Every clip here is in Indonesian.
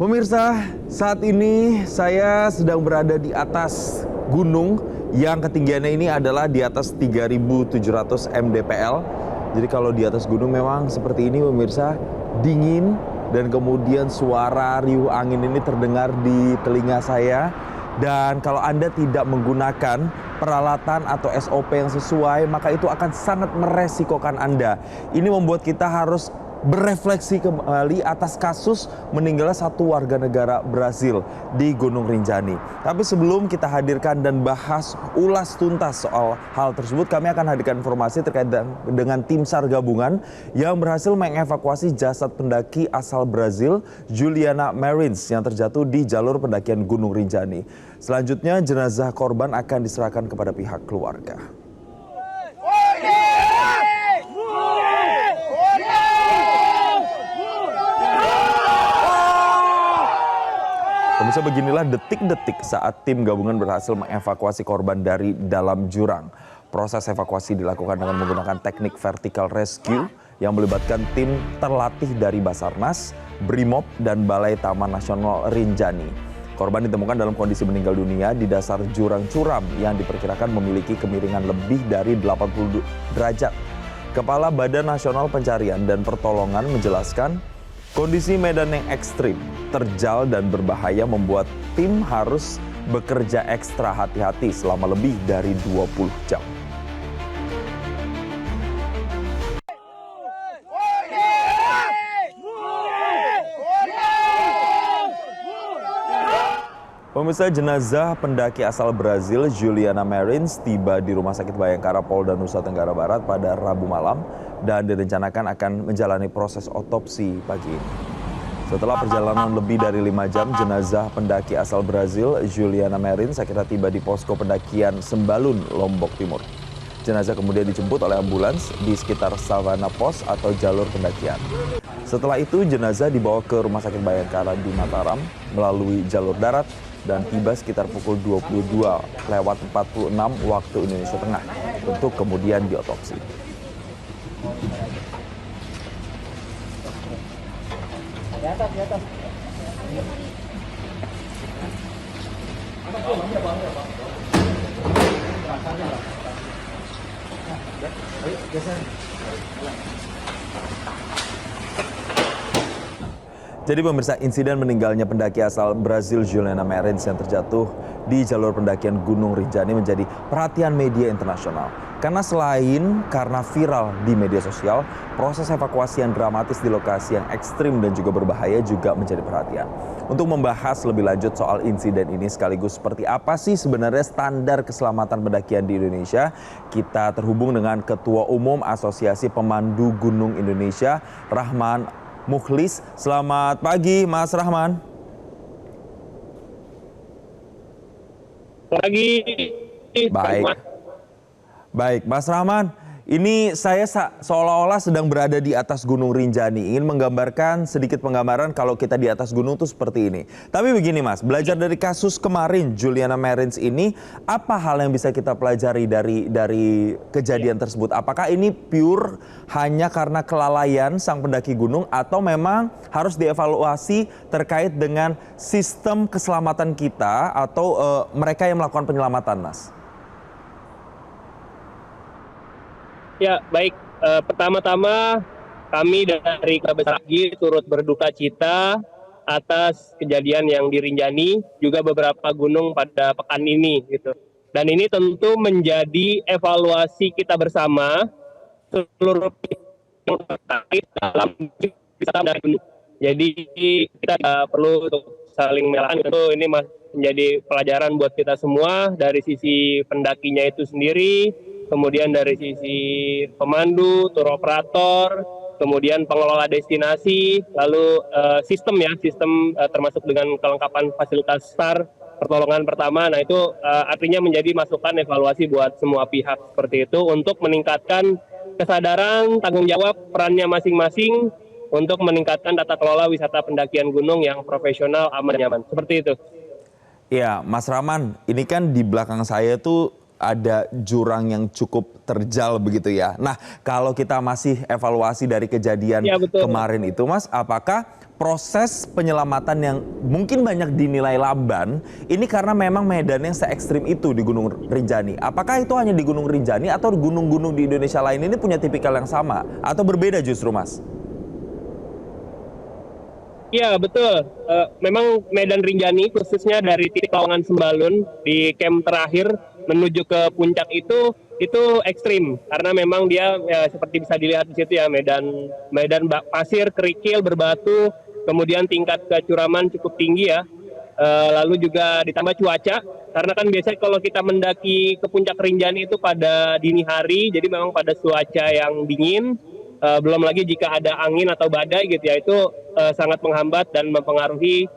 Pemirsa, saat ini saya sedang berada di atas gunung yang ketinggiannya ini adalah di atas 3.700 mdpl. Jadi kalau di atas gunung memang seperti ini pemirsa, dingin dan kemudian suara riuh angin ini terdengar di telinga saya. Dan kalau Anda tidak menggunakan peralatan atau SOP yang sesuai, maka itu akan sangat meresikokan Anda. Ini membuat kita harus berefleksi kembali atas kasus meninggalnya satu warga negara Brasil di Gunung Rinjani. Tapi sebelum kita hadirkan dan bahas ulas tuntas soal hal tersebut, kami akan hadirkan informasi terkait dengan tim SAR gabungan yang berhasil mengevakuasi jasad pendaki asal Brazil, Juliana Marins, yang terjatuh di jalur pendakian Gunung Rinjani. Selanjutnya jenazah korban akan diserahkan kepada pihak keluarga. Pemirsa, beginilah detik-detik saat tim gabungan berhasil mengevakuasi korban dari dalam jurang. Proses evakuasi dilakukan dengan menggunakan teknik vertical rescue yang melibatkan tim terlatih dari Basarnas, Brimob, dan Balai Taman Nasional Rinjani. Korban ditemukan dalam kondisi meninggal dunia di dasar jurang curam yang diperkirakan memiliki kemiringan lebih dari 80 derajat. Kepala Badan Nasional Pencarian dan Pertolongan menjelaskan, kondisi medan yang ekstrim, terjal dan berbahaya membuat tim harus bekerja ekstra hati-hati selama lebih dari 20 jam. Pemirsa, jenazah pendaki asal Brazil Juliana Marins tiba di Rumah Sakit Bayangkara Polda Nusa Tenggara Barat pada Rabu malam dan direncanakan akan menjalani proses otopsi pagi ini. Setelah perjalanan lebih dari 5 jam, jenazah pendaki asal Brazil Juliana Marins akhirnya tiba di posko pendakian Sembalun, Lombok Timur. Jenazah kemudian dijemput oleh ambulans di sekitar Savana Pos atau jalur pendakian. Setelah itu jenazah dibawa ke Rumah Sakit Bayangkara di Mataram melalui jalur darat dan tiba sekitar pukul 22:46 waktu Indonesia Tengah untuk kemudian diotopsi. Di atas. Jadi pemirsa, insiden meninggalnya pendaki asal Brazil Juliana Marins yang terjatuh di jalur pendakian Gunung Rinjani menjadi perhatian media internasional. Karena selain karena viral di media sosial, proses evakuasi yang dramatis di lokasi yang ekstrim dan juga berbahaya juga menjadi perhatian. Untuk membahas lebih lanjut soal insiden ini sekaligus seperti apa sih sebenarnya standar keselamatan pendakian di Indonesia, kita terhubung dengan Ketua Umum Asosiasi Pemandu Gunung Indonesia, Rahman Mukhlis. Selamat pagi, Mas Rahman. Pagi. Baik, Mas Rahman. Ini saya seolah-olah sedang berada di atas Gunung Rinjani. Ingin menggambarkan sedikit penggambaran kalau kita di atas gunung itu seperti ini. Tapi begini Mas, belajar dari kasus kemarin Juliana Marins ini, apa hal yang bisa kita pelajari dari kejadian tersebut? Apakah ini pure hanya karena kelalaian sang pendaki gunung atau memang harus dievaluasi terkait dengan sistem keselamatan kita atau mereka yang melakukan penyelamatan, Mas? Ya, baik. Pertama-tama kami dari KBSAG turut berduka cita atas kejadian yang di Rinjani, juga beberapa gunung pada pekan ini gitu. Dan ini tentu menjadi evaluasi kita bersama seluruh yang terkait dalam wisata dari gunung. Jadi kita perlu untuk saling menyalahkan, tentu ini menjadi pelajaran buat kita semua dari sisi pendakinya itu sendiri, kemudian dari sisi pemandu, tour operator, kemudian pengelola destinasi, lalu sistem termasuk dengan kelengkapan fasilitas SAR pertolongan pertama. Nah itu artinya menjadi masukan evaluasi buat semua pihak seperti itu untuk meningkatkan kesadaran, tanggung jawab, perannya masing-masing untuk meningkatkan tata kelola wisata pendakian gunung yang profesional, aman, nyaman. Seperti itu. Ya, Mas Rahman, ini kan di belakang saya tuh ada jurang yang cukup terjal begitu ya. Nah, kalau kita masih evaluasi dari kejadian kemarin itu, Mas, apakah proses penyelamatan yang mungkin banyak dinilai lamban, ini karena memang medannya se-ekstrim itu di Gunung Rinjani. Apakah itu hanya di Gunung Rinjani atau gunung-gunung di Indonesia lain ini punya tipikal yang sama? Atau berbeda justru, Mas? Iya betul. Memang Medan Rinjani khususnya dari titik Lawangan Sembalun di camp terakhir menuju ke puncak itu ekstrim karena memang dia ya, seperti bisa dilihat di situ ya medan medan pasir kerikil berbatu, kemudian tingkat kecuraman cukup tinggi ya. Lalu juga ditambah cuaca karena kan biasanya kalau kita mendaki ke puncak Rinjani itu pada dini hari, jadi memang pada cuaca yang dingin. Belum lagi jika ada angin atau badai gitu ya, itu sangat menghambat dan mempengaruhi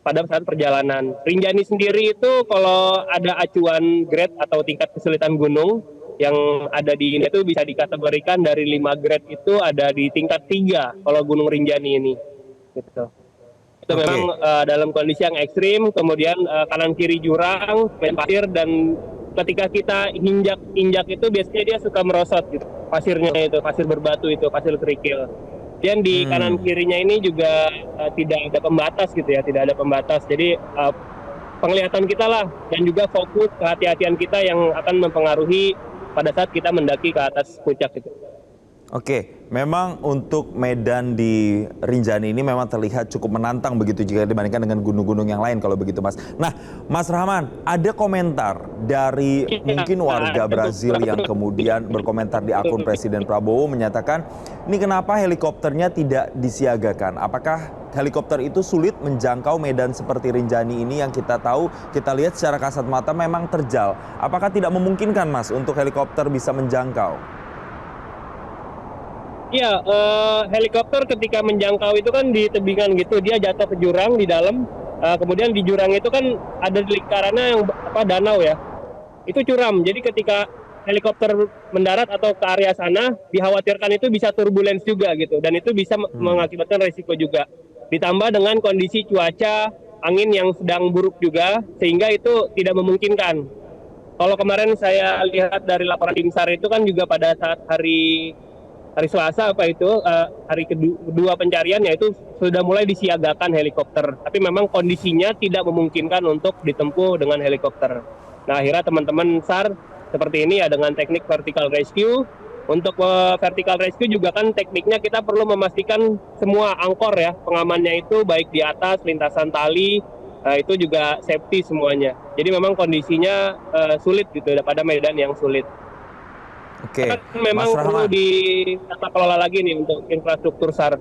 pada saat perjalanan. Rinjani sendiri itu kalau ada acuan grade atau tingkat kesulitan gunung yang ada di ini itu bisa dikategorikan dari 5 grade itu ada di tingkat 3 kalau Gunung Rinjani ini. Gitu. Itu memang dalam kondisi yang ekstrim, kemudian kanan kiri jurang, main pasir, dan ketika kita injak itu biasanya dia suka merosot gitu. Pasirnya itu, pasir berbatu itu, pasir kerikil. Dan di kanan kirinya ini juga tidak ada pembatas gitu ya, tidak ada pembatas. Jadi penglihatan kita lah dan juga fokus kehati-hatian kita yang akan mempengaruhi pada saat kita mendaki ke atas puncak itu. Oke, memang untuk medan di Rinjani ini memang terlihat cukup menantang begitu jika dibandingkan dengan gunung-gunung yang lain kalau begitu, Mas. Nah, Mas Rahman, ada komentar dari mungkin warga Brazil yang kemudian berkomentar di akun Presiden Prabowo menyatakan, ini kenapa helikopternya tidak disiagakan? Apakah helikopter itu sulit menjangkau medan seperti Rinjani ini yang kita tahu, kita lihat secara kasat mata memang terjal. Apakah tidak memungkinkan, Mas, untuk helikopter bisa menjangkau? Iya, helikopter ketika menjangkau itu kan di tebingan gitu, dia jatuh ke jurang di dalam, kemudian di jurang itu kan ada lingkarannya yang danau ya, itu curam. Jadi ketika helikopter mendarat atau ke area sana, dikhawatirkan itu bisa turbulence juga gitu, dan itu bisa mengakibatkan resiko juga. Ditambah dengan kondisi cuaca, angin yang sedang buruk juga, sehingga itu tidak memungkinkan. Kalau kemarin saya lihat dari laporan tim SAR itu kan juga pada saat hari Selasa hari kedua pencarian yaitu sudah mulai disiagakan helikopter. Tapi memang kondisinya tidak memungkinkan untuk ditempuh dengan helikopter. Nah akhirnya teman-teman SAR seperti ini ya dengan teknik vertical rescue. Untuk vertical rescue juga kan tekniknya kita perlu memastikan semua angkor ya pengamannya itu baik di atas lintasan tali itu juga safety semuanya. Jadi memang kondisinya sulit gitu pada medan yang sulit. Oke, memang Mas perlu Rahman. ditata kelola lagi nih untuk infrastruktur SAR.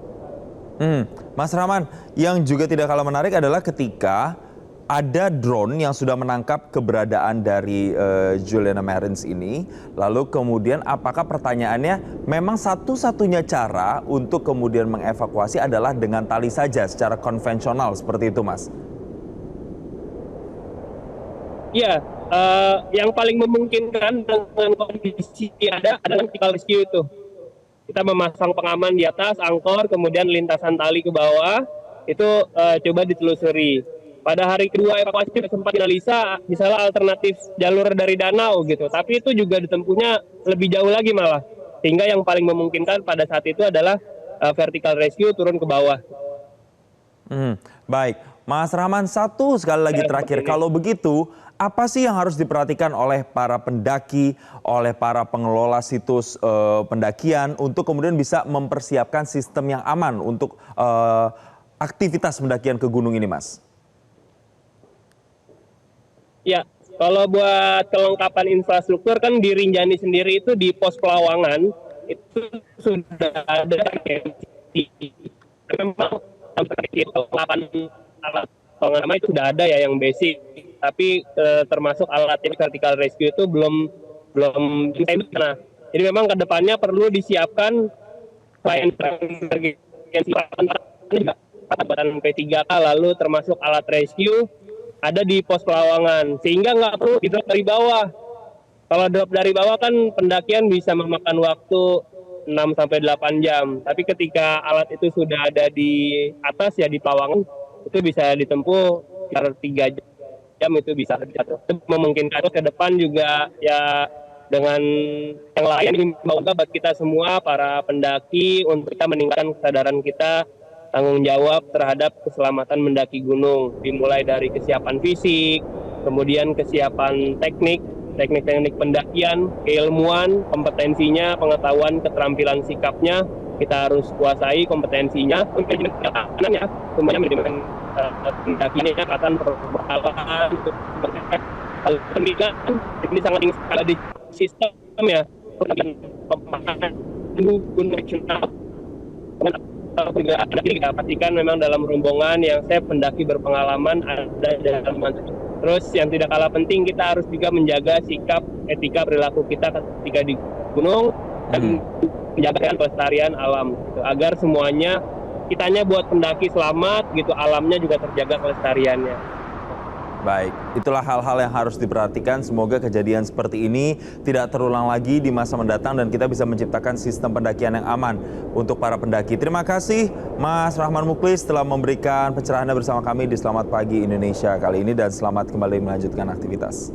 Mas Rahman, yang juga tidak kalah menarik adalah ketika ada drone yang sudah menangkap keberadaan dari Juliana Marins ini. Lalu kemudian apakah pertanyaannya memang satu-satunya cara untuk kemudian mengevakuasi adalah dengan tali saja secara konvensional seperti itu, Mas? Iya, yang paling memungkinkan dengan kondisi ada adalah vertical rescue itu. Kita memasang pengaman di atas, angkor, kemudian lintasan tali ke bawah, itu coba ditelusuri. Pada hari kedua evakuasi kita sempat analisa, misalnya alternatif jalur dari danau gitu, tapi itu juga ditempuhnya lebih jauh lagi malah. Sehingga yang paling memungkinkan pada saat itu adalah vertical rescue turun ke bawah. Baik, Mas Rahman, satu sekali lagi terakhir, kalau begitu apa sih yang harus diperhatikan oleh para pendaki, oleh para pengelola situs pendakian untuk kemudian bisa mempersiapkan sistem yang aman untuk aktivitas pendakian ke gunung ini, Mas? Ya, kalau buat kelengkapan infrastruktur kan di Rinjani sendiri itu di pos Pelawangan itu sudah ada memang kelengkapan alat pengaman itu sudah ada ya yang basic, tapi termasuk alat yang vertical rescue itu belum nah, jadi memang kedepannya perlu disiapkan selain badan P3K lalu termasuk alat rescue ada di pos Pelawangan sehingga nggak perlu drop dari bawah. Kalau drop dari bawah kan pendakian bisa memakan waktu 6-8 jam, tapi ketika alat itu sudah ada di atas ya di Pelawangan itu bisa ditempuh sekitar 3 jam itu bisa jatuh. Itu memungkinkan ke depan juga ya dengan yang lain semoga buat kita semua para pendaki untuk kita meningkatkan kesadaran kita tanggung jawab terhadap keselamatan mendaki gunung, dimulai dari kesiapan fisik, kemudian kesiapan teknik pendakian, keilmuan, kompetensinya, pengetahuan, keterampilan sikapnya, kita harus kuasai kompetensinya, kenyataannya, semuanya manajemen pendakiannya akan perbekalan, pendidikan, ini sangat tinggi sekali di sistem ya, pemahaman gunung nasional. Juga kita pastikan memang dalam rombongan yang saya pendaki berpengalaman ada dalam. Terus yang tidak kalah penting, kita harus juga menjaga sikap, etika, perilaku kita ketika di gunung dan menjaga kelestarian alam gitu, agar semuanya kitanya buat pendaki selamat gitu, alamnya juga terjaga kelestariannya. Baik, itulah hal-hal yang harus diperhatikan. Semoga kejadian seperti ini tidak terulang lagi di masa mendatang dan kita bisa menciptakan sistem pendakian yang aman untuk para pendaki. Terima kasih Mas Rahman Muklis telah memberikan pencerahannya bersama kami di Selamat Pagi Indonesia kali ini dan selamat kembali melanjutkan aktivitas.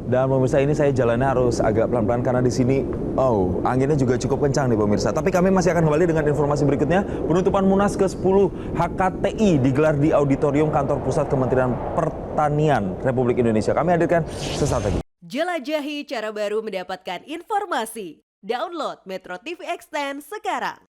Dan pemirsa, ini saya jalannya harus agak pelan-pelan karena di sini anginnya juga cukup kencang nih pemirsa. Tapi kami masih akan kembali dengan informasi berikutnya. Penutupan Munas ke-10 HKTI digelar di auditorium kantor pusat Kementerian Pertanian Republik Indonesia. Kami hadirkan sesaat lagi. Jelajahi cara baru mendapatkan informasi. Download Metro TV Extend sekarang.